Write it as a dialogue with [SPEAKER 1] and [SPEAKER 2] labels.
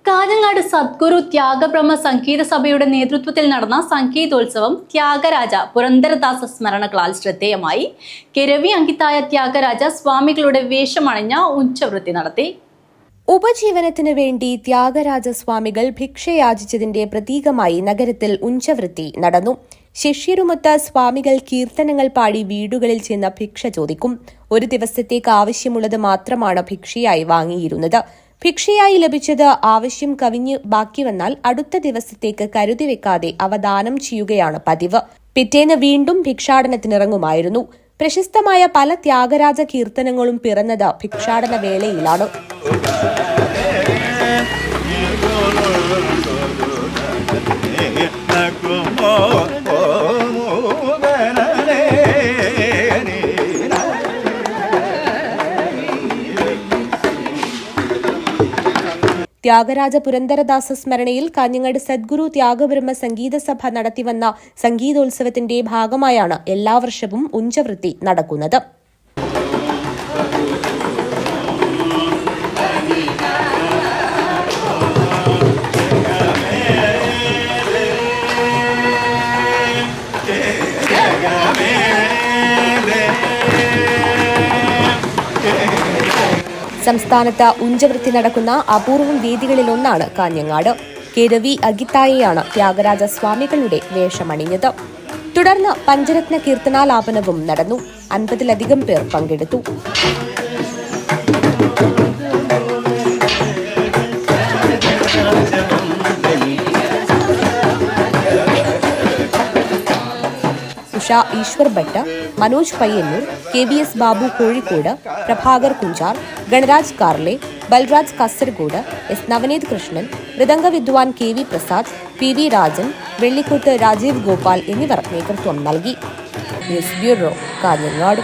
[SPEAKER 1] കാഞ്ഞങ്ങാട് സദ്ഗുരു ത്യാഗബ്രഹ്മ സംഗീത സഭയുടെ നേതൃത്വത്തിൽ നടന്ന സംഗീതോത്സവം ത്യാഗരാജ പുരന്ദരദാസ സ്മരണകളാൽ ശ്രദ്ധേയമായി. കിരവി അങ്കിത്തായ ത്യാഗരാജ സ്വാമികളുടെ വേഷമണിഞ്ഞ ഉച്ചവൃത്തി നടത്തി.
[SPEAKER 2] ഉപജീവനത്തിനു വേണ്ടി ത്യാഗരാജ സ്വാമികൾ ഭിക്ഷയാചിച്ചതിന്റെ പ്രതീകമായി നഗരത്തിൽ ഉച്ചവൃത്തി നടന്നു. ശിഷ്യരുമൊത്ത് സ്വാമികൾ കീർത്തനങ്ങൾ പാടി വീടുകളിൽ ചെന്ന് ഭിക്ഷ ചോദിക്കും. ഒരു ദിവസത്തേക്ക് ആവശ്യമുള്ളത് മാത്രമാണ് ഭിക്ഷയായി വാങ്ങിയിരുന്നത്. ഭിക്ഷയായി ലഭിച്ചത് ആവശ്യം കവിഞ്ഞ് ബാക്കി വന്നാൽ അടുത്ത ദിവസത്തേക്ക് കരുതി വെക്കാതെ അവ ദാനം ചെയ്യുകയാണ് പതിവ്. പിറ്റേന്ന് വീണ്ടും ഭിക്ഷാടനത്തിനിറങ്ങുമായിരുന്നു. പ്രശസ്തമായ പല ത്യാഗരാജ കീർത്തനങ്ങളും പിറന്നത് ഭിക്ഷാടന വേളയിലാണ്. ത്യാഗരാജ പുരന്ദരദാസ സ്മരണയിൽ കാഞ്ഞങ്ങാട് സദ്ഗുരു ത്യാഗബ്രഹ്മ സംഗീത സഭ നടത്തിവന്ന സംഗീതോത്സവത്തിന്റെ ഭാഗമായാണ് എല്ലാ വർഷവും ഉച്ചവൃത്തി നടക്കുന്നത്. സംസ്ഥാനത്ത് ഉച്ചവൃത്തി നടക്കുന്ന അപൂർവം വേദികളിലൊന്നാണ് കാഞ്ഞങ്ങാട്. കിരവി അങ്കിത്തായയാണ് ത്യാഗരാജ സ്വാമികളുടെ വേഷമണിഞ്ഞത്. തുടർന്ന് പഞ്ചരത്ന കീർത്തനാലാപനവും നടന്നു. 50-ലധികം പേർ പങ്കെടുത്തു. ഉഷ ഈശ്വർ ഭട്ട്, മനോജ് പയ്യന്നൂർ, KVS ബാബു കോഴിക്കോട്, പ്രഭാകർ കുഞ്ചാർ, ഗണരാജ് കാർലെ, ബൽരാജ് കാസർഗോഡ്, S നവനീത് കൃഷ്ണൻ, മൃദംഗ വിദ്വാൻ KV പ്രസാദ്, PV രാജൻ, വെള്ളിക്കോട്ട് രാജീവ് ഗോപാൽ എന്നിവർ നേതൃത്വം നൽകി. News bureau, Kanhangad.